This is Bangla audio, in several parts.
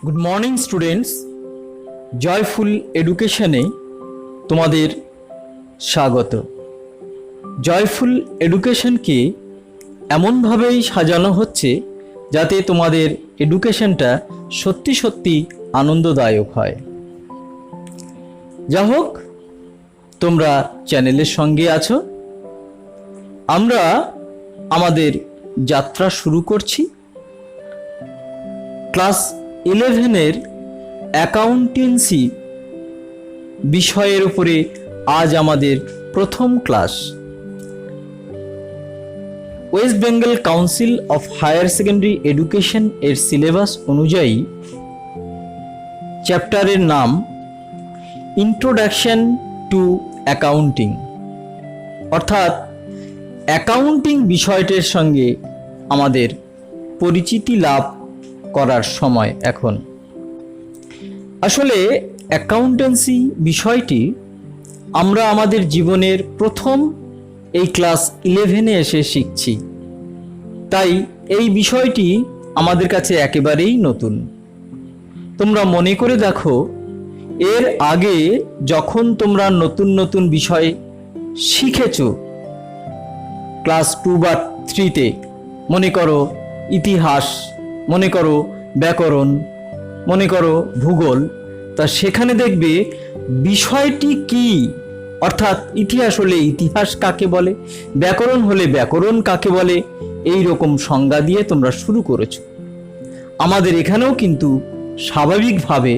গুড মর্নিং স্টুডেন্টস, জয়ফুল এডুকেশনে তোমাদের স্বাগত। জয়ফুল এডুকেশনকে এমনভাবেই সাজানো হচ্ছে যাতে তোমাদের এডুকেশনটা সত্যি সত্যি আনন্দদায়ক হয়। যা হোক, তোমরা চ্যানেলের সঙ্গে আছো। আমরা আমাদের যাত্রা শুরু করছি। ক্লাস 11-এর অ্যাকাউন্টেন্সি বিষয়ের উপরে আজ আমাদের প্রথম class. West Bengal Council of Higher Secondary Education এর সিলেবাস অনুযায়ী চ্যাপ্টারের নাম ইন্ট্রোডাকশন টু অ্যাকাউন্টিং, অর্থাৎ অ্যাকাউন্টিং বিষয়টির সঙ্গে আমাদের পরিচিতি লাভ করার সময় এখন। আসলে অ্যাকাউন্টেন্সি বিষয়টি আমরা আমাদের জীবনের প্রথম এই ক্লাস 11-এ এসে শিখছি, তাই এই বিষয়টি আমাদের কাছে একেবারেই নতুন। তোমরা মনে করে দেখো, এর আগে যখন তোমরা নতুন নতুন বিষয় শিখেছ ক্লাস 2 বা 3-তে, মনে করো ইতিহাস, মনে করো ব্যাকরণ, মনে করো ভূগোল, তা সেখানে দেখবে বিষয়টি কি, অর্থাৎ ইতিহাস হলে ইতিহাস কাকে বলে, ব্যাকরণ হলে ব্যাকরণ কাকে বলে, এই রকম সংজ্ঞা দিয়ে তোমরা শুরু করেছো। আমাদের এখানেও কিন্তু স্বাভাবিকভাবে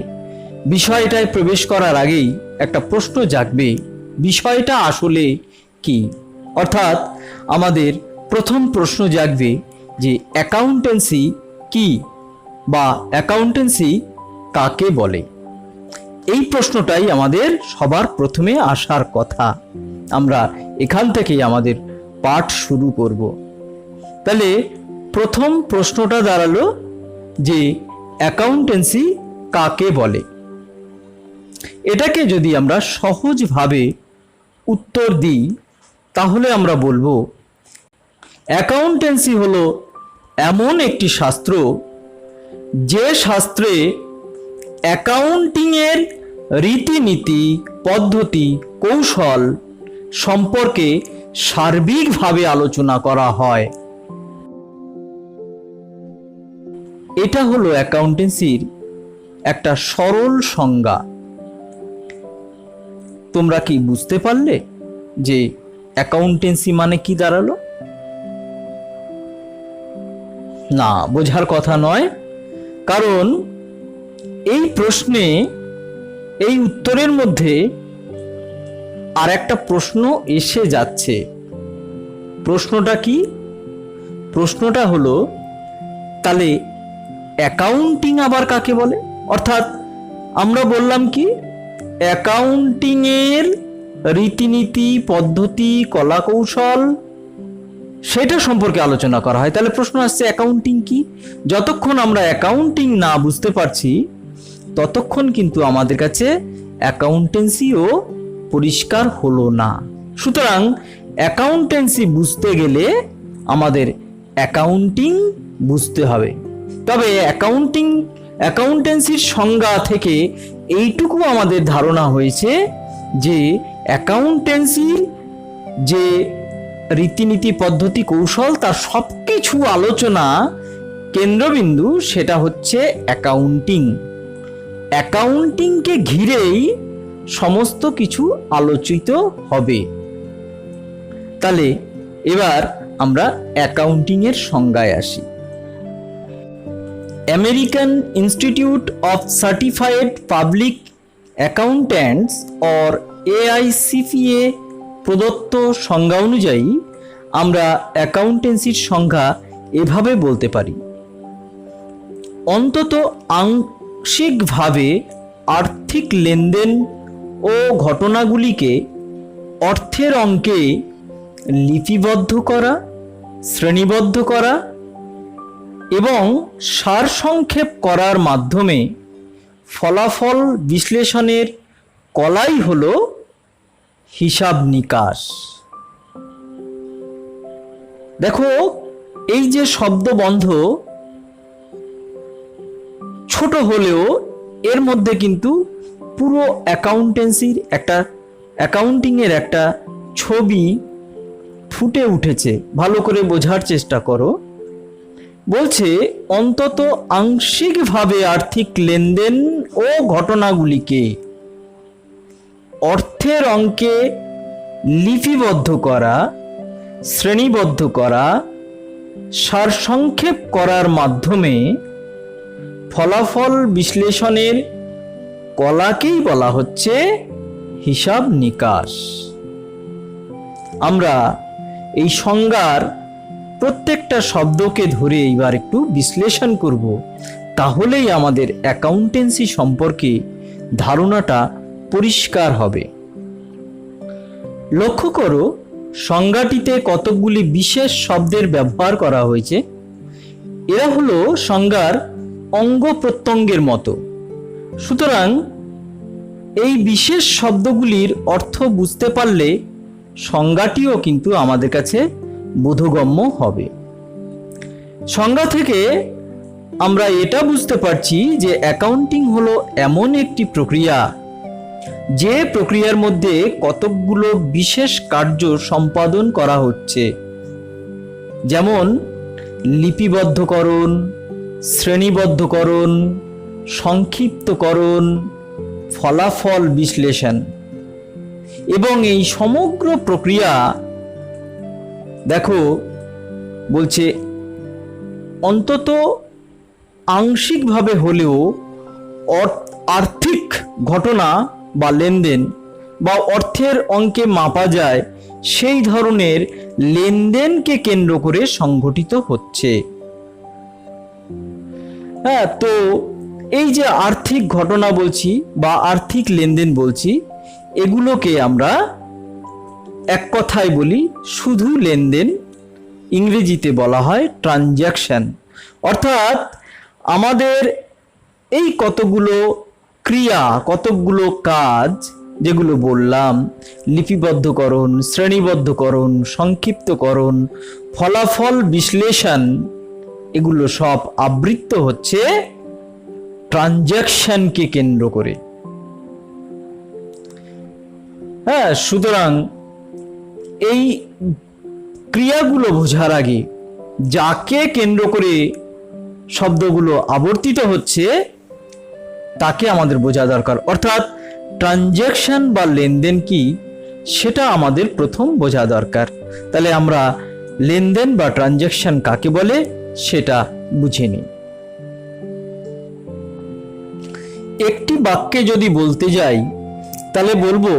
বিষয়টায় প্রবেশ করার আগেই একটা প্রশ্ন জাগবে, বিষয়টা আসলে কি। অর্থাৎ আমাদের প্রথম প্রশ্ন জাগবে যে অ্যাকাউন্টেন্সি কি বা অ্যাকাউন্টেন্সি কাকে বলে। এই প্রশ্নটাই আমাদের সবার প্রথমে আসার কথা। আমরা এখান থেকেই আমাদের পাঠ শুরু করব। তাহলে প্রথম প্রশ্নটা দাঁড়ালো যে অ্যাকাউন্টেন্সি কাকে বলে। এটাকে যদি আমরা সহজভাবে উত্তর দিই তাহলে আমরা বলবো অ্যাকাউন্টেন্সি হলো এমন একটি শাস্ত্র যে শাস্ত্রে অ্যাকাউন্টিংয়ের রীতিনীতি, পদ্ধতি, কৌশল সম্পর্কে সার্বিকভাবে আলোচনা করা হয়। এটা হলো অ্যাকাউন্টেন্সির একটা সরল সংজ্ঞা। তোমরা কি বুঝতে পারলে যে অ্যাকাউন্টেন্সি মানে কি দাঁড়ালো? না, বোঝার কথা নয়, কারণ এই প্রশ্নে, এই উত্তরের মধ্যে আর একটা প্রশ্ন এসে যাচ্ছে। প্রশ্নটা কি? প্রশ্নটা হলো, তাহলে অ্যাকাউন্টিং আবার কাকে বলে? অর্থাৎ আমরা বললাম কি, অ্যাকাউন্টিংয়ের রীতিনীতি, পদ্ধতি, কলাকৌশল সেটা সম্পর্কে আলোচনা করা হয়। তাহলে প্রশ্ন আসছে অ্যাকাউন্টিং কি? যতক্ষণ আমরা অ্যাকাউন্টিং না বুঝতে পারছি ততক্ষণ কিন্তু আমাদের কাছে অ্যাকাউন্টেন্সিও পরিষ্কার হলো না। সুতরাং অ্যাকাউন্টেন্সি বুঝতে গেলে আমাদের অ্যাকাউন্টিং বুঝতে হবে। তবে অ্যাকাউন্টেন্সির সংজ্ঞা থেকে এইটুকু আমাদের ধারণা হয়েছে যে অ্যাকাউন্টেন্সির যে রীতিনীতি, পদ্ধতি, কৌশল, তার সবকিছু আলোচনা কেন্দ্রবিন্দু সেটা হচ্ছে অ্যাকাউন্টিং। অ্যাকাউন্টিংকে ঘিরেই সমস্ত কিছু আলোচিত হবে। তাহলে এবার আমরা অ্যাকাউন্টিং এর সংজ্ঞায় আসি। American institute of certified public accountants or AICPA প্রদত্ত সংজ্ঞা অনুযায়ী আমরা অ্যাকাউন্টেন্সির সংজ্ঞা এভাবে বলতে পারি: অন্তত আংশিকভাবে আর্থিক লেনদেন ও ঘটনাগুলিকে অর্থের অঙ্কে লিপিবদ্ধ করা, শ্রেণীবদ্ধ করা এবং সারসংক্ষেপ করার মাধ্যমে ফলাফল বিশ্লেষণের কলাই হলো হিসাব নিকাশ। দেখো, এই যে শব্দবন্ধ ছোট হলেও এর মধ্যে কিন্তু পুরো অ্যাকাউন্টিংয়ের একটা ছবি ফুটে উঠেছে। ভালো করে বোঝার চেষ্টা করো। বলছে অন্তত আংশিকভাবে আর্থিক লেনদেন ও ঘটনাগুলিকে অর্থের অঙ্কে লিপিবদ্ধ করা, শ্রেণীবদ্ধ করা, সারসংক্ষেপ করার মাধ্যমে ফলাফল বিশ্লেষণের কলাকেই বলা হচ্ছে হিসাব নিকাশ। আমরা এই সংজ্ঞার প্রত্যেকটা শব্দকে ধরে এইবার একটু বিশ্লেষণ করব, তাহলেই আমাদের অ্যাকাউন্টেন্সি সম্পর্কে ধারণাটা পরিষ্কার হবে। লক্ষ্য করো, সংজ্ঞাটিতে কতকগুলি বিশেষ শব্দের ব্যবহার করা হয়েছে। এরা হলো সংজ্ঞার অঙ্গ প্রত্যঙ্গের মতো। সুতরাং এই বিশেষ শব্দগুলির অর্থ বুঝতে পারলে সংজ্ঞাটিও কিন্তু আমাদের কাছে বোধগম্য হবে। সংজ্ঞা থেকে আমরা এটা বুঝতে পারছি যে অ্যাকাউন্টিং হলো এমন একটি প্রক্রিয়া, যে প্রক্রিয়ার মধ্যে কতকগুলো বিশেষ কার্য সম্পাদন করা হচ্ছে, যেমন লিপিবদ্ধকরণ, শ্রেণীবদ্ধকরণ, সংক্ষিপ্তকরণ, ফলাফল বিশ্লেষণ। এবং এই সমগ্র প্রক্রিয়া দেখো বলছে অন্তত আংশিকভাবে হলেও আর্থিক ঘটনা বা লেনদেন বা অর্থের অঙ্কে মাপা যায় সেই ধরনের লেনদেনকে কেন্দ্র করে সংঘটিত হচ্ছে। হ্যাঁ, তো এই যে আর্থিক ঘটনা বলছি বা আর্থিক লেনদেন বলছি, এগুলোকে আমরা এক কথায় বলি শুধু লেনদেন, ইংরেজিতে বলা হয় ট্রানজ্যাকশন। অর্থাৎ আমাদের এই কতগুলো ক্রিয়া, কতকগুলো কাজ যেগুলো বললাম, লিপিবদ্ধকরণ, শ্রেণীবদ্ধকরণ, সংক্ষিপ্তকরণ, ফলাফল বিশ্লেষণ, এগুলো সব আবৃত্ত হচ্ছে ট্রানজ্যাকশনকে কেন্দ্র করে। হ্যাঁ, সুতরাং এই ক্রিয়াগুলো বোঝার আগে যাকে কেন্দ্র করে শব্দগুলো আবর্তিত হচ্ছে তাকে আমাদের বোঝা দরকার। অর্থাৎ ট্রানজ্যাকশন বা লেনদেন কি, সেটা আমাদের প্রথম বোঝা দরকার। তাহলে আমরা লেনদেন বা ট্রানজ্যাকশন কাকে বলে সেটা বুঝে নিই। একটি বাক্যে যদি বলতে যাই তাহলে বলবো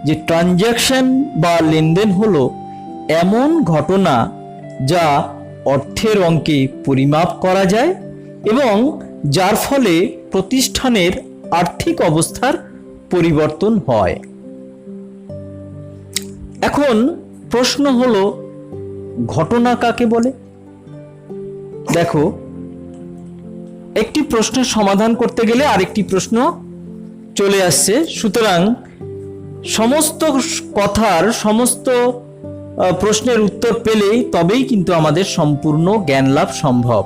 যে ট্রানজ্যাকশন বা লেনদেন হলো এমন ঘটনা যা অর্থের অঙ্কে পরিমাপ করা যায় এবং যার ফলে প্রতিষ্ঠানের আর্থিক অবস্থার পরিবর্তন হয়। এখন প্রশ্ন হলো, ঘটনা কাকে বলে? দেখো, একটি প্রশ্নের সমাধান করতে গেলে আরেকটি প্রশ্ন চলে আসছে। সুতরাং সমস্ত কথার সমস্ত প্রশ্নের উত্তর পেলেই তবেই কিন্তু আমাদের সম্পূর্ণ জ্ঞান লাভ সম্ভব।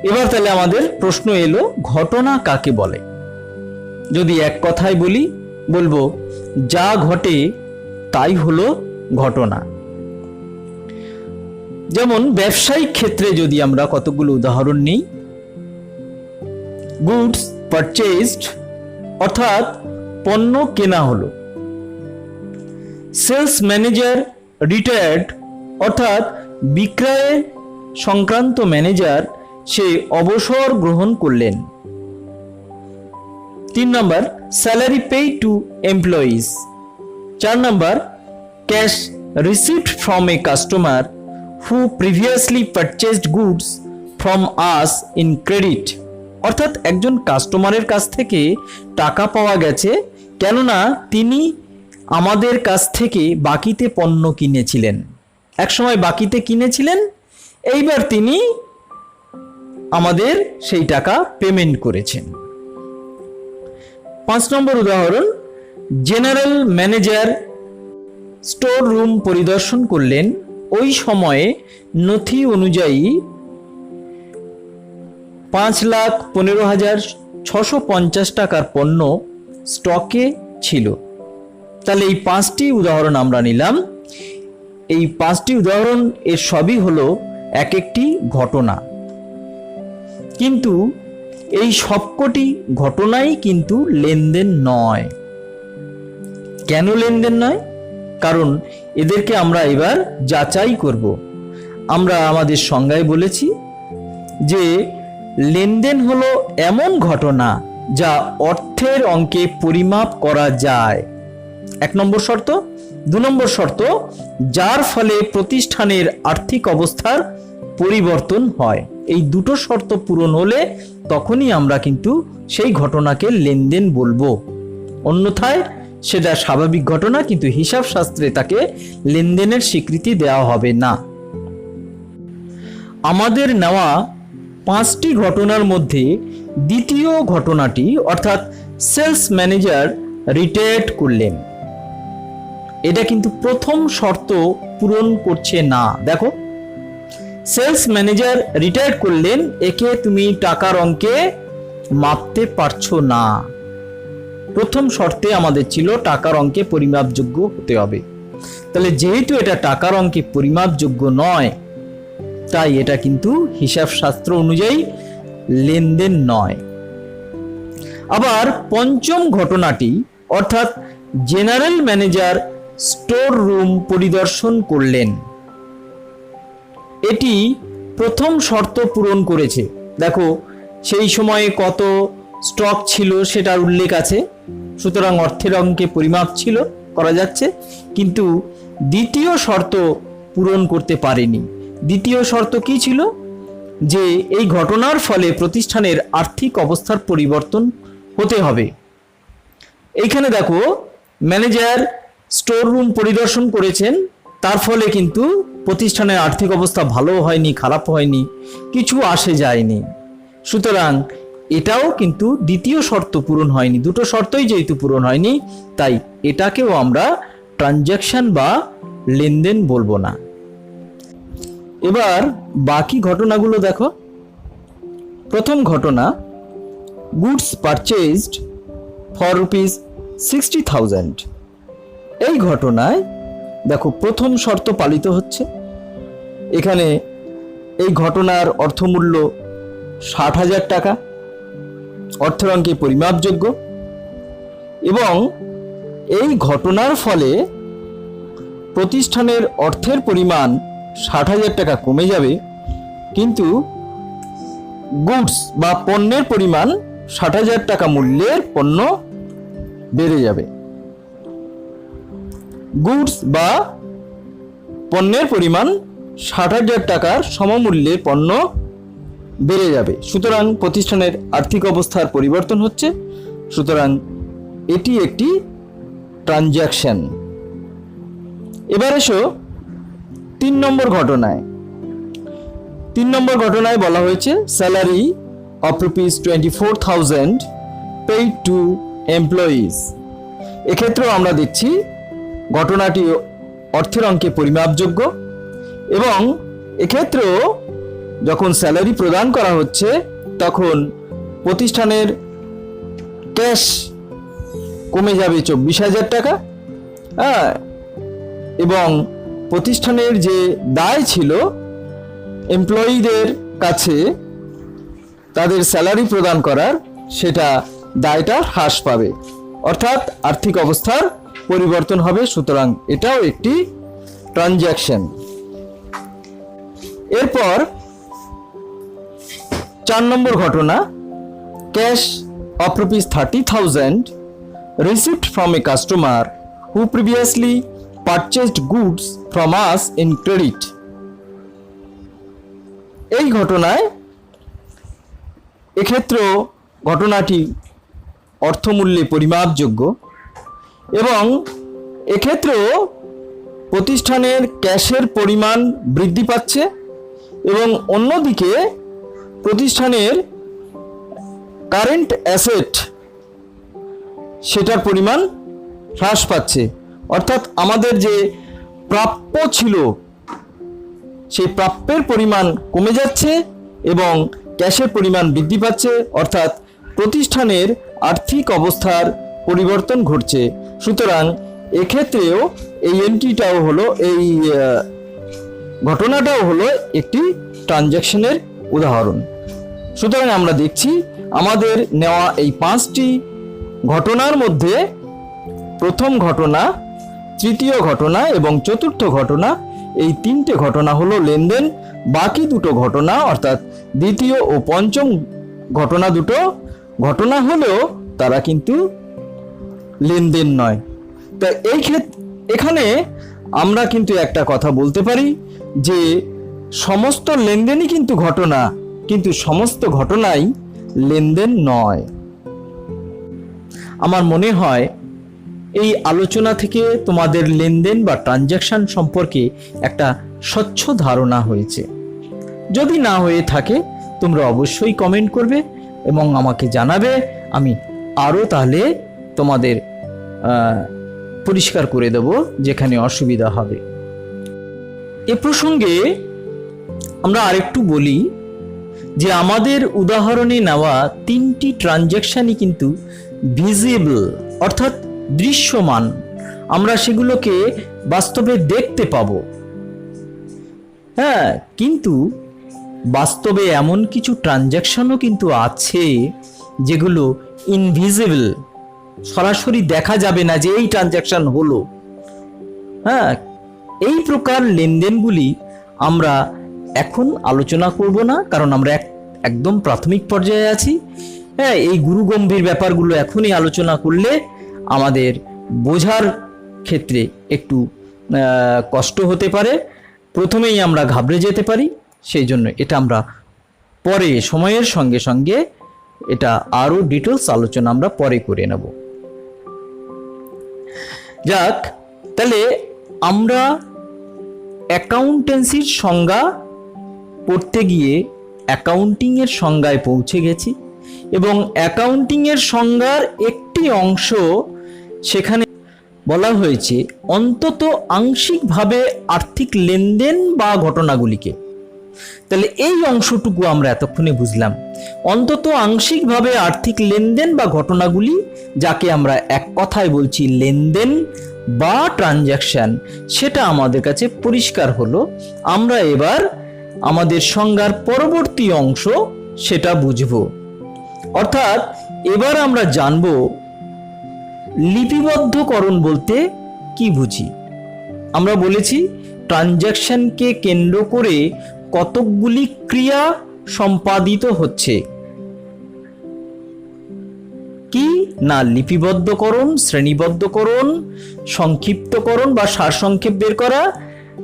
এবার তাহলে আমাদের প্রশ্ন এলো, ঘটনা কাকে বলে? যদি এক কথায় বলি, বলবো যা ঘটে তাই হলো ঘটনা। যেমন ব্যবসায়িক ক্ষেত্রে যদি আমরা কতগুলো উদাহরণ নিই, গুডস পারচেজড অর্থাৎ পণ্য কেনা হলো, সেলস ম্যানেজার রিটায়ার্ড অর্থাৎ বিক্রয় সংক্রান্ত ম্যানেজার সে অবসর গ্রহণ করলেন। 3 নম্বর, স্যালারি পেইড টু এমপ্লয়িজ। 4 নম্বর, cash received from a customer who previously purchased goods from us in credit. অর্থাৎ একজন কাস্টমারের কাছ থেকে টাকা পাওয়া গেছে, কেননা তিনি আমাদের কাছ থেকে বাকিতে পণ্য কিনেছিলেন, একসময় বাকিতে কিনেছিলেন, এইবার তিনি আমাদের সেই টাকা পেমেন্ট করেছেন। 5 নম্বর উদাহরণ, জেনারেল ম্যানেজার স্টোর রুম পরিদর্শন করলেন, ওই সময়ে নথি অনুযায়ী 5,15,650 টাকার পণ্য স্টকে ছিল। তাহলে এই 5টি উদাহরণ আমরা নিলাম। এই 5টি উদাহরণ এর সবই হলো এক একটি ঘটনা, কিন্তু এই সবকটি ঘটনাই কিন্তু লেনদেন নয়। কেন লেনদেন নয়? কারণ এদেরকে আমরা এবার যাচাই করব। আমরা আমাদের সংজ্ঞায় বলেছি যে লেনদেন হলো এমন ঘটনা যা অর্থের অঙ্কে পরিমাপ করা যায়, 1 নম্বর শর্ত। 2 নম্বর শর্ত, যার ফলে প্রতিষ্ঠানের আর্থিক অবস্থার পরিবর্তন হয়। এই দুটো শর্ত পূরণ হলে তখনই আমরা কিন্তু সেই ঘটনাকে লেনদেন বলবো, অন্যথায় সেটা স্বাভাবিক ঘটনা, কিন্তু হিসাব শাস্ত্রে তাকে লেনদেনের স্বীকৃতি দেওয়া হবে না। আমাদের নেওয়া 5টি ঘটনার মধ্যে দ্বিতীয় ঘটনাটি, অর্থাৎ সেলস ম্যানেজার রিটায়ার্ড করলেন, এটা কিন্তু প্রথম শর্ত পূরণ করছে না। দেখো, সেলস ম্যানেজার রিটায়ার্ড করলেন, একে তুমি টাকার অঙ্কে মাপতে পারছো না। প্রথম শর্তে আমাদের ছিল টাকার অঙ্কে পরিমাপযোগ্য হতে হবে। তাহলে যেহেতু এটা টাকার অঙ্কে পরিমাপযোগ্য নয়, তাই এটা কিন্তু হিসাব শাস্ত্র অনুযায়ী লেনদেন নয়। আবার পঞ্চম ঘটনাটি, অর্থাৎ জেনারেল ম্যানেজার স্টোর রুম পরিদর্শন করলেন, এটি প্রথম শর্ত পূরণ করেছে। দেখো, সেই সময়ে কত স্টক ছিল সেটার উল্লেখ আছে, সুতরাং অর্থের অঙ্কে পরিমাপ ছিল, করা যাচ্ছে। কিন্তু দ্বিতীয় শর্ত পূরণ করতে পারেনি। দ্বিতীয় শর্ত কি ছিল? যে এই ঘটনার ফলে প্রতিষ্ঠানের আর্থিক অবস্থার পরিবর্তন হতে হবে। এইখানে দেখো, ম্যানেজার স্টোর রুম পরিদর্শন করেছেন, তার ফলে কিন্তু প্রতিষ্ঠানের আর্থিক অবস্থা ভালো হয়নি, খারাপ হয়নি, কিছু আসে যায়নি। সুতরাং এটাও কিন্তু দ্বিতীয় শর্ত পূরণ হয়নি। দুটো শর্তই যেহেতু পূরণ হয়নি, তাই এটাকেও আমরা ট্রানজ্যাকশন বা লেনদেন বলবো না। এবার বাকি ঘটনাগুলো দেখো। প্রথম ঘটনা, গুডস পারচেজড ফর ₹60,000। এই ঘটনায় দেখো প্রথম শর্ত পালিত হচ্ছে। এখানে এই ঘটনার অর্থমূল্য 60,000 টাকা, অর্থের অঙ্কে পরিমাপযোগ্য, এবং এই ঘটনার ফলে প্রতিষ্ঠানের অর্থের পরিমাণ 60,000 টাকা কমে যাবে, কিন্তু গুডস বা পণ্যের পরিমাণ 60,000 টাকা মূল্যের পণ্য বেড়ে যাবে। গুডস বা পণ্যের পরিমাণ 60,000 টাকার সমমূল্যের পণ্য বেড়ে যাবে, সুতরাং প্রতিষ্ঠানের আর্থিক অবস্থার পরিবর্তন হচ্ছে, সুতরাং এটি একটি ট্রানজ্যাকশন। এবার এসো 3 নম্বর ঘটনায়। 3 নম্বর ঘটনায় বলা হয়েছে salary of ₹24,000 paid to employees. এক্ষেত্রেও আমরা দেখছি ঘটনাটি অর্থের অঙ্কে পরিমাপযোগ্য, এবং এক্ষেত্রেও যখন স্যালারি প্রদান করা হচ্ছে তখন প্রতিষ্ঠানের ক্যাশ কমে যাবে 24,000 টাকা, এবং প্রতিষ্ঠানের যে দায় ছিল এমপ্লয়িদের কাছে তাদের স্যালারি প্রদান করার, সেটা দায়টা হ্রাস পাবে, অর্থাৎ আর্থিক অবস্থার পরিবর্তন হবে, সুতরাং এটাও একটি ট্রানজ্যাকশন। এরপর 4 নম্বর ঘটনা, cash of ₹30,000 received from a customer who previously purchased goods from us in credit। এই ঘটনায় এক্ষেত্রেও ঘটনাটি অর্থমূল্যে পরিমাপযোগ্য, এবং এক্ষেত্রেও প্রতিষ্ঠানের ক্যাশের পরিমাণ বৃদ্ধি পাচ্ছে, এবং অন্যদিকে প্রতিষ্ঠানের কারেন্ট অ্যাসেট সেটার পরিমাণ হ্রাস পাচ্ছে, অর্থাৎ আমাদের যে প্রাপ্য ছিল সেই প্রাপ্যের পরিমাণ কমে যাচ্ছে, এবং ক্যাশের পরিমাণ বৃদ্ধি পাচ্ছে, অর্থাৎ প্রতিষ্ঠানের আর্থিক অবস্থার পরিবর্তন ঘটছে। সুতরাং এক্ষেত্রেও এই এন্ট্রিটাও হলো, এই ঘটনাটাও হলো একটি ট্রানজ্যাকশনের উদাহরণ। সুতরাং আমরা দেখছি আমাদের নেওয়া এই 5টি ঘটনার মধ্যে প্রথম ঘটনা, তৃতীয় ঘটনা এবং চতুর্থ ঘটনা, এই 3টে ঘটনা হলো লেনদেন। বাকি দুটো ঘটনা অর্থাৎ দ্বিতীয় ও পঞ্চম ঘটনা দুটো ঘটনা হলেও তারা কিন্তু লেনদেন নয়। তা এই এখানে আমরা কিন্তু একটা কথা বলতে পারি যে সমস্ত লেনদেনই কিন্তু ঘটনা, কিন্তু সমস্ত ঘটনাই লেনদেন নয়। আমার মনে হয় এই আলোচনা থেকে তোমাদের লেনদেন বা ট্রানজ্যাকশন সম্পর্কে একটা স্বচ্ছ ধারণা হয়েছে। যদি না হয়ে থাকে তোমরা অবশ্যই কমেন্ট করবে এবং আমাকে জানাবে, আমি আরও তাহলে তোমাদের পরিষ্কার করে দেব যেখানে অসুবিধা হবে। এ প্রসঙ্গে আমরা আরেকটু বলি যে আমাদের উদাহরণে নেওয়া 3টি ট্রানজ্যাকশনই কিন্তু ভিজিবল, অর্থাৎ দৃশ্যমান, আমরা সেগুলোকে বাস্তবে দেখতে পাবো। হ্যাঁ, কিন্তু বাস্তবে এমন কিছু ট্রানজ্যাকশনও কিন্তু আছে যেগুলো ইনভিজিবল, সরাসরি দেখা যাবে না যে এই ট্রানজ্যাকশন হলো। হ্যাঁ, এই প্রকার লেনদেনগুলি আমরা এখন আলোচনা করব না, কারণ আমরা একদম প্রাথমিক পর্যায়ে আছি। হ্যাঁ, এই গুরুগম্ভীর ব্যাপারগুলো এখনই আলোচনা করলে আমাদের বোঝার ক্ষেত্রে একটু কষ্ট হতে পারে, প্রথমেই আমরা ঘাবড়ে যেতে পারি। সেই জন্য এটা আমরা পরে সময়ের সঙ্গে সঙ্গে এটা আরো ডিটেলস আলোচনা আমরা পরে করে নেব। যাক, তাহলে আমরা অ্যাকাউন্টেন্সির সংজ্ঞা পড়তে গিয়ে অ্যাকাউন্টিং এর সংজ্ঞায় পৌঁছে গেছি এবং অ্যাকাউন্টিং এর সংজ্ঞার একটি অংশ সেখানে বলা হয়েছে অন্তত আংশিকভাবে আর্থিক লেনদেন বা ঘটনাগুলিকে। তাহলে এই অংশটুকু আমরা এতক্ষণে বুঝলাম, অন্তত আংশিকভাবে আর্থিক লেনদেন বা ঘটনাগুলি, যাকে আমরা এক কথায় বলছি লেনদেন বা ট্রানজ্যাকশন, সেটা আমাদের কাছে পরিষ্কার হলো। আমরা এবার আমাদের সংজ্ঞার পরবর্তী অংশ সেটা বুঝব, অর্থাৎ এবার আমরা জানব লিপিবদ্ধকরণ বলতে কি বুঝি। আমরা বলেছি ট্রানজ্যাকশনকে কেন্দ্র করে কতকগুলি ক্রিয়া সম্পাদিত হচ্ছে। কি না, লিপিবদ্ধকরণ, শ্রেণীবদ্ধকরণ, সংক্ষিপ্তকরণ বা সারসংক্ষেপ বের করা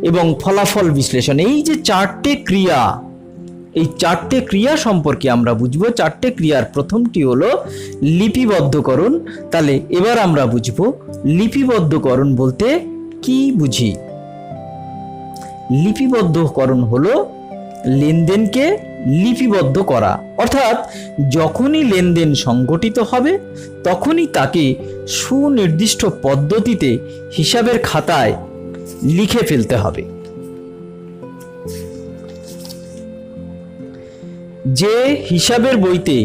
এবং ফলাফল বিশ্লেষণ। এই যে 4টে ক্রিয়া, এই 4টে ক্রিয়া সম্পর্কে আমরা বুঝবো। 4টে ক্রিয়ার প্রথমটি হলো লিপিবদ্ধকরণ। তাহলে এবার আমরা বুঝবো লিপিবদ্ধকরণ বলতে কি বুঝি। লিপিবদ্ধকরণ হলো লেনদেনকে লিপিবদ্ধ করা, অর্থাৎ যখনই লেনদেন সংগঠিত হবে তখনই তাকে সুনির্দিষ্ট পদ্ধতিতে হিসাবের খাতায় লিখে ফেলতে হবে। যে হিসাবের বইতে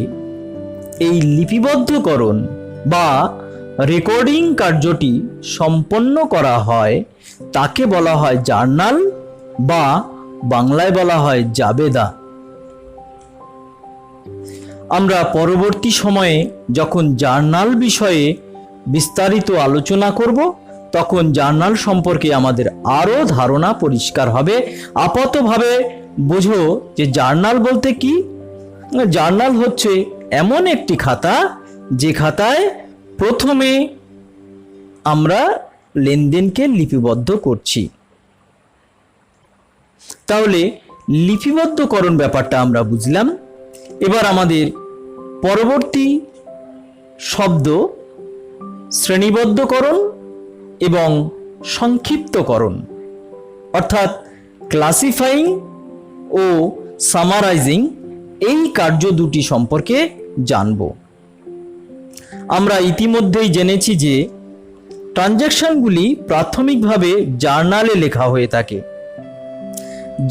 এই লিপিবদ্ধকরণ বা রেকর্ডিং কার্যটি সম্পন্ন করা হয় তাকে বলা হয় জার্নাল বা বাংলায় বলা হয় জাবেদা। আমরা পরবর্তী সময়ে যখন জার্নাল বিষয়ে বিস্তারিত আলোচনা করব তখন জার্নাল সম্পর্কে আমাদের আরো ধারণা পরিষ্কার হবে। আপাতভাবে বোঝো যে জার্নাল বলতে কি। জার্নাল হচ্ছে এমন একটি খাতা যে খাতায় প্রথমে আমরা লেনদেনকে লিপিবদ্ধ করছি। তাহলে লিপিবদ্ধকরণ ব্যাপারটা আমরা বুঝলাম। এবার আমাদের পরবর্তী শব্দ শ্রেণীবদ্ধকরণ এবং সংক্ষিপ্তকরণ, অর্থাৎ ক্লাসিফাইং ও সামারাইজিং, এই কার্য দুটি সম্পর্কে জানব। আমরা ইতিমধ্যেই জেনেছি যে ট্রানজ্যাকশনগুলি প্রাথমিকভাবে জার্নালে লেখা হয়ে থাকে।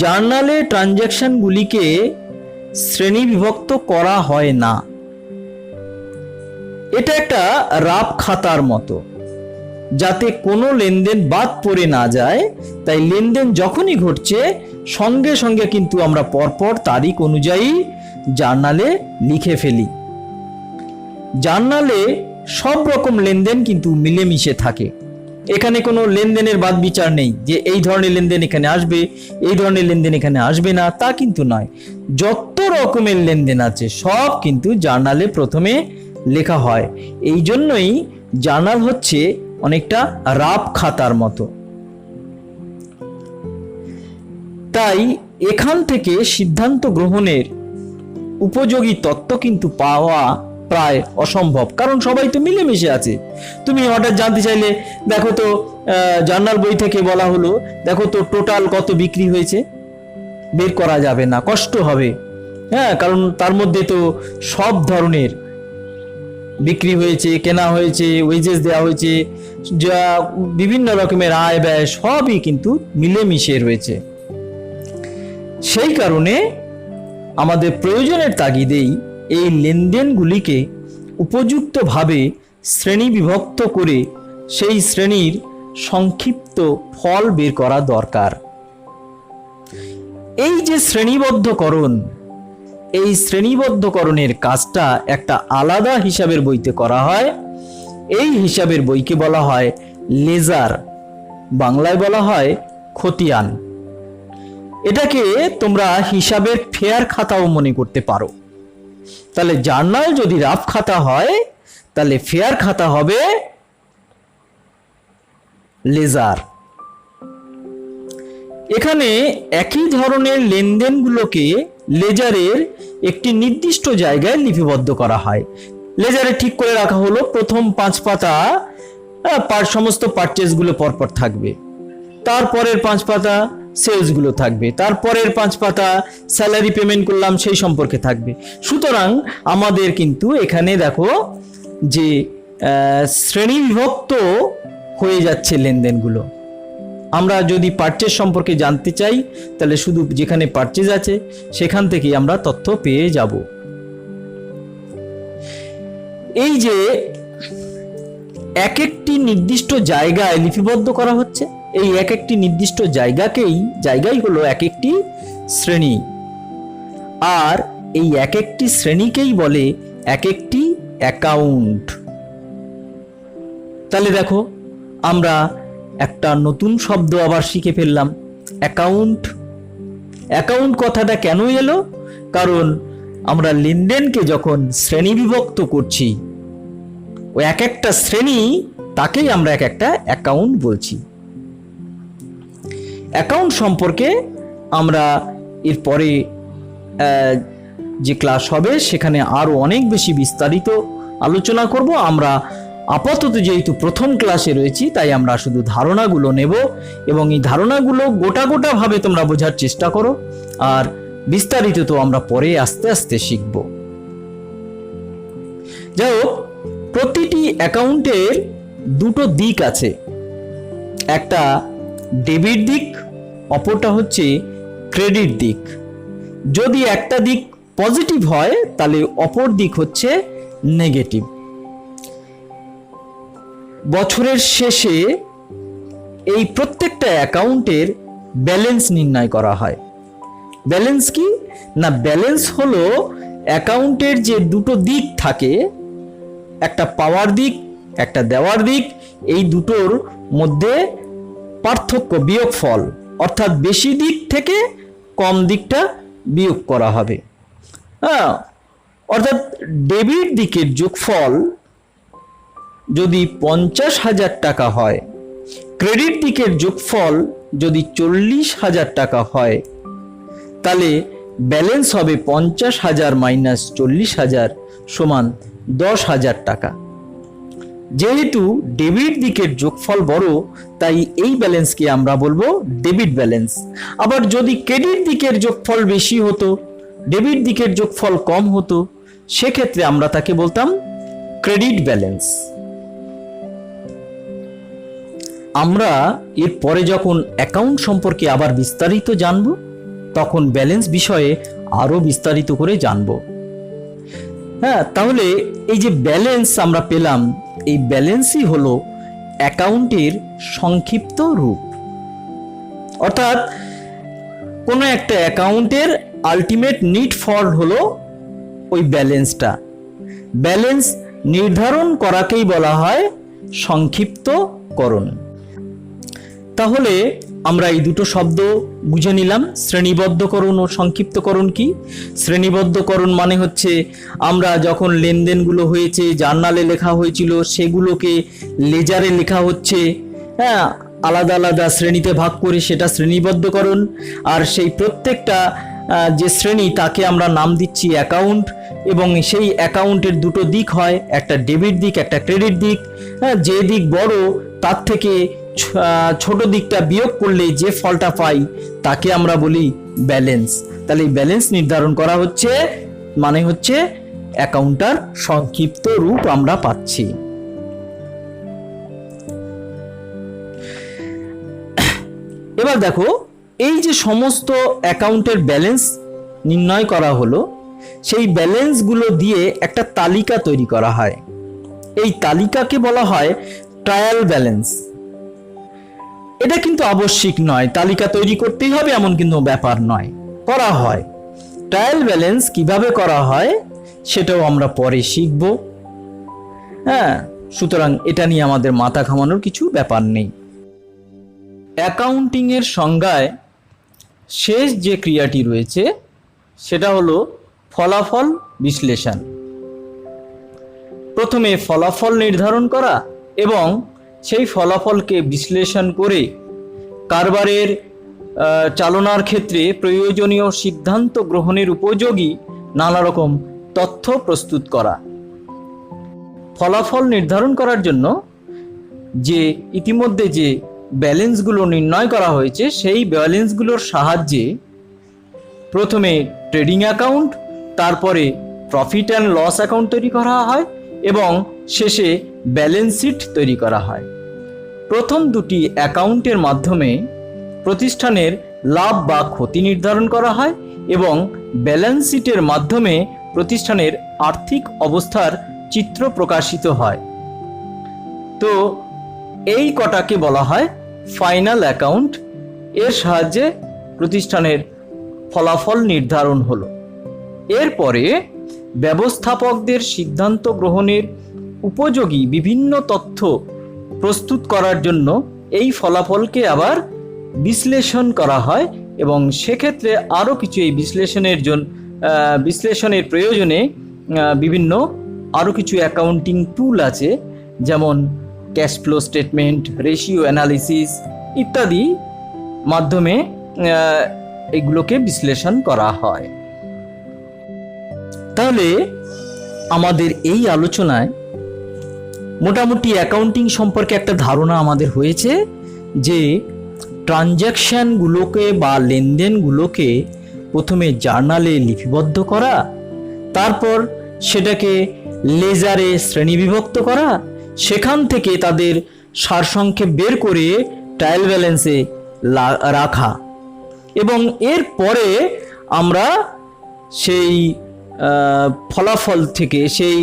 জার্নালে ট্রানজ্যাকশনগুলিকে শ্রেণী বিভক্ত করা হয় না। এটা একটা রাফ খাতার মতো, যাতে কোনো লেনদেন বাদ পড়ে না যায়। তাই লেনদেন যখনই ঘটছে সঙ্গে সঙ্গে কিন্তু আমরা পরপর তারিখ অনুযায়ী জার্নালে লিখে ফেলি। জার্নালে সব রকম লেনদেন কিন্তু মিলেমিশে থাকে। এখানে কোনো লেনদেনের বাদ বিচার নেই যে এই ধরনের লেনদেন এখানে আসবে, এই ধরনের লেনদেন এখানে আসবে না, তা কিন্তু নয়। যত রকমের লেনদেন আছে সব কিন্তু জার্নালে প্রথমে লেখা হয়। এই জন্যই জার্নাল হচ্ছে অনেকটা রাফ খাতার মতো। তাই এখান থেকে সিদ্ধান্ত গ্রহণের উপযোগী তথ্য কিন্তু পাওয়া প্রায় অসম্ভব, কারণ সবাই তো মিলেমিশে আছে। তুমি হঠাৎ জানতে চাইলে দেখো তো জার্নাল বই থেকে বলা হলো দেখো তো টোটাল কত বিক্রি হয়েছে, বের করা যাবে না, কষ্ট হবে। হ্যাঁ, কারণ তার মধ্যে তো সব ধরনের বিক্রি হয়েছে, কেনা হয়েছে, ওয়েজেস দেওয়া হয়েছে, যা বিভিন্ন রকমের আয় ব্যয় সবই কিন্তু মিলেমিশে রয়েছে। সেই কারণে আমাদের প্রয়োজনের তাগিদেই এই লেনদেনগুলিকে উপযুক্তভাবে শ্রেণী বিভক্ত করে সেই শ্রেণীর সংক্ষিপ্ত ফল বের করা দরকার। এই যে শ্রেণীবদ্ধকরণ, এই শ্রেণীবদ্ধকরণের কাজটা একটা আলাদা হিসাবের বইতে করা হয়। এই হিসাবের বইকে বলা হয় লেজার, বাংলায় বলা হয় খতিয়ান। এটাকে তোমরা হিসাবের ফেয়ার খাতাও মনে করতে পারো। তাহলে জার্নাল যদি রাফ খাতা হয় তাহলে ফেয়ার খাতা হবে লেজার। এখানে একই ধরনের লেনদেনগুলোকে লেজারের একটি নির্দিষ্ট জায়গায় লিপিবদ্ধ করা হয়। লেজারে ঠিক করে রাখা হলো প্রথম 5 পাতা সমস্ত পারচেজগুলো পরপর থাকবে, তারপরের 5 পাতা সেলসগুলো থাকবে, তারপরের 5 পাতা স্যালারি পেমেন্ট করলাম সেই সম্পর্কে থাকবে। সুতরাং আমাদের কিন্তু এখানে দেখো যে শ্রেণী বিভক্ত হয়ে যাচ্ছে লেনদেনগুলো। আমরা যদি পারচেজ সম্পর্কে জানতে চাই তাহলে শুধু যেখানে পারচেজ আছে সেখান থেকেই আমরা তথ্য পেয়ে যাব। এই যে এক একটি নির্দিষ্ট জায়গায় লিপিবদ্ধ করা হচ্ছে, এই এক একটি নির্দিষ্ট জায়গাই হলো এক একটি শ্রেণী, আর এই এক একটি শ্রেণীকেই বলে এক একটি অ্যাকাউন্ট। তাহলে দেখো আমরা একটা নতুন শব্দ আবার শিখে ফেললাম, অ্যাকাউন্ট। অ্যাকাউন্ট কথাটা কেন এলো? কারণ আমরা লেনদেনকে যখন শ্রেণী বিভক্ত করছি, ওই এক একটা শ্রেণী তাকেই আমরা এক একটা অ্যাকাউন্ট বলছি। অ্যাকাউন্ট সম্পর্কে আমরা এরপরে যে ক্লাস হবে সেখানে আরো অনেক বেশি বিস্তারিত আলোচনা করব। আমরা আপাতত যেহেতু প্রথম ক্লাসে রয়েছি তাই আমরা শুধু ধারণাগুলো নেব এবং এই ধারণাগুলো গোটা ভাবে তোমরা বোঝার চেষ্টা করো, আর বিস্তারিত তো আমরা পরে আস্তে আস্তে শিখব। যাই হোক, প্রতিটি অ্যাকাউন্টের দুটো দিক আছে, একটা ডেবিট দিক, অপরটা হচ্ছে ক্রেডিট দিক। যদি একটা দিক পজিটিভ হয় তাহলে অপর দিক হচ্ছে নেগেটিভ। বছরের শেষে এই প্রত্যেকটা অ্যাকাউন্টের ব্যালেন্স নির্ণয় করা হয়। ব্যালেন্স কি না, ব্যালেন্স হলো অ্যাকাউন্টের যে দুটো দিক থাকে, একটা পাওয়ার দিক, একটা দেওয়ার দিক, এই দুটোর মধ্যে পার্থক্য, বিয়োগফল, অর্থাৎ বেশি দিক থেকে কম দিকটা বিয়োগ করা হবে। হ্যাঁ, অর্থাৎ ডেবিট দিকের যোগফল যদি 50,000 টাকা হয়, ক্রেডিট দিকের যোগফল যদি 40,000 টাকা হয়, তাহলে ব্যালেন্স হবে 50,000 মাইনাস 40,000 সমান 10,000 টাকা। যেহেতু ডেবিট দিকের যোগফল বড়, তাই এই ব্যালেন্সকে আমরা বলবো ডেবিট ব্যালেন্স। আবার যদি ক্রেডিট দিকের যোগফল বেশি হতো, ডেবিট দিকের যোগফল কম হতো, সেক্ষেত্রে আমরা তাকে বলতাম ক্রেডিট ব্যালেন্স। আমরা এরপরে যখন অ্যাকাউন্ট সম্পর্কে আবার বিস্তারিত জানব, তখন ব্যালেন্স বিষয়ে আরো বিস্তারিত করে জানবো। হ্যাঁ, তাহলে এই যে ব্যালেন্স আমরা পেলাম, এই ব্যালেন্সই হলো অ্যাকাউন্টের সংক্ষিপ্ত রূপ। অর্থাৎ কোনো একটা অ্যাকাউন্টের আলটিমেট নিট ফল্ট হলো ওই ব্যালেন্সটা। ব্যালেন্স নির্ধারণ করাকেই বলা হয় সংক্ষিপ্তকরণ। তাহলে আমরা এই দুটো শব্দ বুঝে নিলাম, শ্রেণীবদ্ধকরণ ও সংক্ষিপ্তকরণ কি। শ্রেণীবদ্ধকরণ মানে হচ্ছে আমরা যখন লেনদেনগুলো হয়েছে জার্নালে লেখা হয়েছিল সেগুলোকে লেজারে লেখা হচ্ছে, হ্যাঁ, আলাদা আলাদা শ্রেণীতে ভাগ করে, সেটা শ্রেণীবদ্ধকরণ। আর সেই প্রত্যেকটা যে শ্রেণী তাকে আমরা নাম দিচ্ছি অ্যাকাউন্ট, এবং সেই অ্যাকাউন্টের দুটো দিক হয়, একটা ডেবিট দিক, একটা ক্রেডিট দিক। হ্যাঁ, যে দিক বড় তার থেকে ছোট দিকটা বিয়োগ করলে যে ফলটা পাই তাকে আমরা বলি ব্যালেন্স। তাহলে এই ব্যালেন্স নির্ধারণ করা হচ্ছে মানে হচ্ছে অ্যাকাউন্টার সংক্ষিপ্ত রূপ আমরা পাচ্ছি। এবার দেখো, এই যে সমস্ত অ্যাকাউন্টের ব্যালেন্স নির্ণয় করা হলো, সেই ব্যালেন্সগুলো দিয়ে একটা তালিকা তৈরি করা হয়। এই তালিকাকে বলা হয় ট্রায়াল ব্যালেন্স। এটা কিন্তু আবশ্যিক নয়, তালিকা তৈরি করতেই হবে এমন কিন্তু ব্যাপার নয়, করা হয়। ট্রায়াল ব্যালেন্স কিভাবে করা হয় সেটাও আমরা পরে শিখব। হ্যাঁ, সুতরাং এটা নিয়ে আমাদের মাথা ঘামানোর কিছু ব্যাপার নেই। অ্যাকাউন্টিং এর সংজ্ঞায় শেষ যে ক্রিয়াটি রয়েছে সেটা হলো ফলাফল বিশ্লেষণ। প্রথমে ফলাফল নির্ধারণ করা এবং সেই ফলাফলকে বিশ্লেষণ করে কারবারের চালনার ক্ষেত্রে প্রয়োজনীয় সিদ্ধান্ত গ্রহণের উপযোগী নানা রকম তথ্য প্রস্তুত করা। ফলাফল নির্ধারণ করার জন্য যে ইতিমধ্যে যে ব্যালেন্সগুলো নির্ণয় করা হয়েছে সেই ব্যালেন্সগুলোর সাহায্যে প্রথমে ট্রেডিং অ্যাকাউন্ট, তারপরে প্রফিট অ্যান্ড লস অ্যাকাউন্ট তৈরি করা হয় এবং শেষে ব্যালেন্স শিট তৈরি করা হয়। প্রথম দুটি অ্যাকাউন্টের মাধ্যমে প্রতিষ্ঠানের লাভ বা ক্ষতি নির্ধারণ করা হয় এবং ব্যালেন্স শিটের মাধ্যমে প্রতিষ্ঠানের আর্থিক অবস্থার চিত্র প্রকাশিত হয়। তো এই কটাকে বলা হয় ফাইনাল অ্যাকাউন্ট। এর সাহায্যে প্রতিষ্ঠানের ফলাফল নির্ধারণ হলো। এরপরে ব্যবস্থাপকদের সিদ্ধান্ত গ্রহণের উপযোগী বিভিন্ন তথ্য প্রস্তুত করার জন্য এই ফলাফলকে আবার বিশ্লেষণ করা হয় এবং সেক্ষেত্রে আরও কিছু এই বিশ্লেষণের প্রয়োজনে বিভিন্ন আরও কিছু অ্যাকাউন্টিং টুল আছে, যেমন cash flow statement, ratio analysis ইত্যাদি মাধ্যমে এগুলোকে বিশ্লেষণ করা হয়। তাহলে আমাদের এই আলোচনায় মোটামুটি অ্যাকাউন্টিং সম্পর্কে একটা ধারণা আমাদের হয়েছে যে ট্রানজ্যাকশনগুলোকে বা লেনদেনগুলোকে প্রথমে জার্নালে লিপিবদ্ধ করা, তারপর সেটাকে লেজারে শ্রেণীবিভক্ত করা, সেখান থেকে তাদের সারসংক্ষেপ বের করে ট্রায়াল ব্যালেন্সে রাখা এবং এর পরে আমরা সেই ফলাফল থেকে, সেই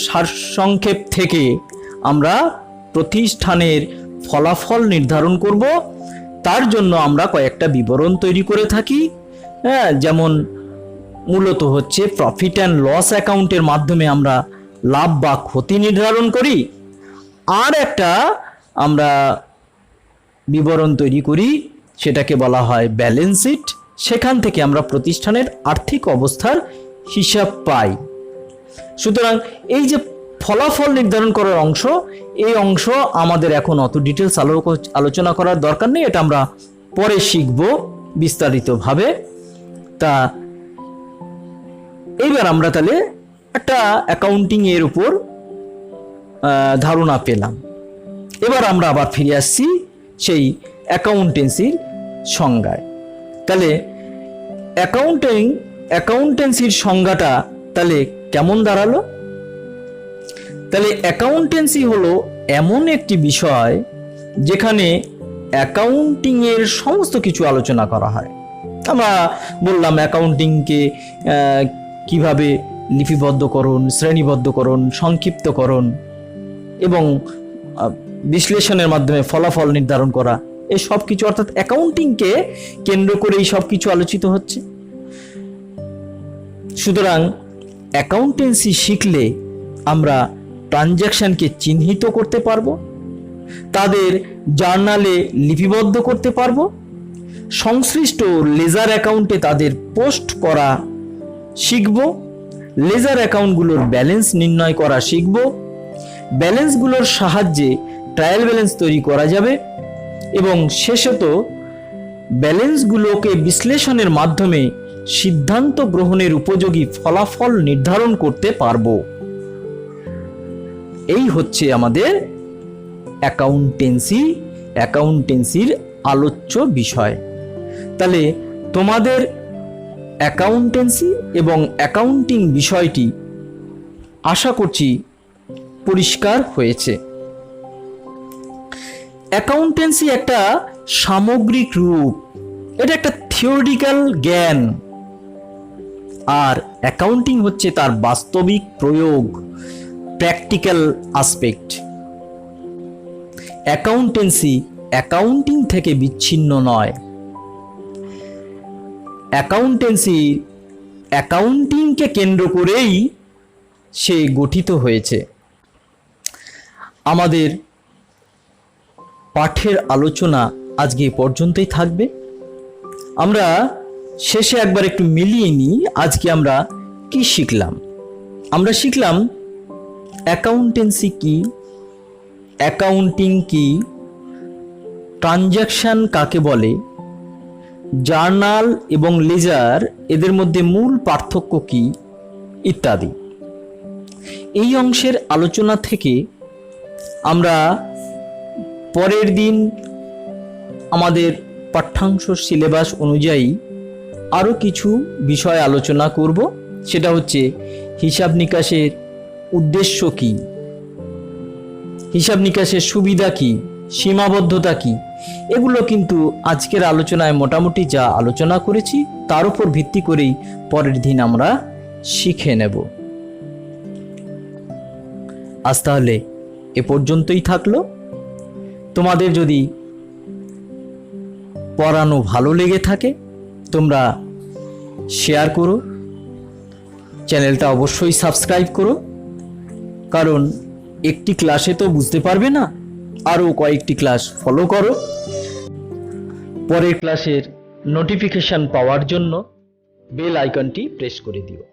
সারসংক্ষেপ থেকে আমরা প্রতিষ্ঠানের ফলাফল নির্ধারণ করব। তার জন্য আমরা কয়েকটা বিবরণ তৈরি করে থাকি। হ্যাঁ, যেমন মূলত হচ্ছে প্রফিট অ্যান্ড লস অ্যাকাউন্টের মাধ্যমে আমরা লাভ বা ক্ষতি নির্ধারণ করি, আর একটা আমরা বিবরণ তৈরি করি সেটাকে বলা হয় ব্যালেন্স শিট। সেখান থেকে আমরা প্রতিষ্ঠানের আর্থিক অবস্থার হিসাব পাই। সুতরাং এই যে ফলাফল নির্ধারণ করার অংশ, এই অংশ আমাদের এখন অত ডিটেলস আলোচনা করার দরকার নেই, এটা আমরা পরে শিখব বিস্তারিতভাবে। তা এইবার আমরা তাহলে একটা অ্যাকাউন্টিং এর উপর ধারণা পেলাম। এবার আমরা আবার ফিরে আসছি সেই অ্যাকাউন্টেন্সির সংজ্ঞায়। তাহলে অ্যাকাউন্টেন্সির সংজ্ঞাটা তাহলে কেমন দাঁড়ালো? তাহলে অ্যাকাউন্টেন্সি হলো এমন একটি বিষয় যেখানে অ্যাকাউন্টিং এর সমস্ত কিছু আলোচনা করা হয়। আমরা বললাম অ্যাকাউন্টিংকে কিভাবে লিপিবদ্ধকরণ, শ্রেণীবদ্ধকরণ, সংক্ষিপ্তকরণ এবং বিশ্লেষণের মাধ্যমে ফলাফল নির্ধারণ করা, এই সব কিছু, অর্থাৎ অ্যাকাউন্টিংকে কেন্দ্র করে এই সব কিছু আলোচিত হচ্ছে। সুতরাং অ্যাকাউন্টেন্সি শিখলে আমরা ট্রানজ্যাকশনকে চিহ্নিত করতে পারবো, তাদের জার্নালে লিপিবদ্ধ করতে পারবো, সংশ্লিষ্ট লেজার অ্যাকাউন্টে তাদের পোস্ট করা শিখব, লেজার অ্যাকাউন্টগুলোর ব্যালেন্স নির্ণয় করা শিখব, ব্যালেন্সগুলোর সাহায্যে ট্রায়াল ব্যালেন্স তৈরি করা যাবে এবং শেষত ব্যালেন্সগুলোকে বিশ্লেষণের মাধ্যমে সিদ্ধান্ত গ্রহণের উপযোগী ফলাফল নির্ধারণ করতে পারবো। এই হচ্ছে আমাদের অ্যাকাউন্টেন্সির আলোচ্য বিষয়। তাহলে তোমাদের অ্যাকাউন্টেন্সি এবং অ্যাকাউন্টিং বিষয়টি আশা করছি পরিষ্কার হয়েছে। অ্যাকাউন্টেন্সি একটা সামগ্রিক রূপ, এটা একটা থিওরিটিক্যাল জ্ঞান, আর অ্যাকাউন্টিং হচ্ছে তার বাস্তবিক প্রয়োগ, প্র্যাকটিক্যাল অ্যাসপেক্ট। অ্যাকাউন্টেন্সি অ্যাকাউন্টিং থেকে বিচ্ছিন্ন নয়। অ্যাকাউন্টেন্সি অ্যাকাউন্টিংকে কেন্দ্র করেই সে গঠিত হয়েছে। আমাদের পাঠের আলোচনা আজকে এ পর্যন্তই থাকবে। আমরা শেষে একবার একটু মিলিয়ে নিই আজকে আমরা কি শিখলাম। আমরা শিখলাম অ্যাকাউন্টেন্সি কি, অ্যাকাউন্টিং কি, ট্রানজ্যাকশন কাকে বলে, জার্নাল এবং লেজার এদের মধ্যে মূল পার্থক্য কি, ইত্যাদি। এই অংশের আলোচনা থেকে আমরা পরের দিন আমাদের পাঠ্যাংশ সিলেবাস অনুযায়ী আরও কিছু বিষয় আলোচনা করব। সেটা হচ্ছে হিসাব নিকাশের উদ্দেশ্য কি, হিসাব নিকাশের সুবিধা কি, সীমাবদ্ধতা কি, এগুলো কিন্তু আজকের আলোচনায় মোটামুটি যা আলোচনা করেছি তার উপর ভিত্তি করেই পরের দিন আমরা শিখে নেব। আজ তাহলে এ পর্যন্তই থাকলো। তোমাদের যদি পড়ানো ভালো লেগে থাকে তোমরা শেয়ার করো, চ্যানেলটা অবশ্যই সাবস্ক্রাইব করো, কারণ একটি ক্লাসে তো বুঝতে পারবে না, আরও কয়েকটি ক্লাস ফলো করো। পরের ক্লাসের নোটিফিকেশন পাওয়ার জন্য বেল আইকনটি প্রেস করে দিও।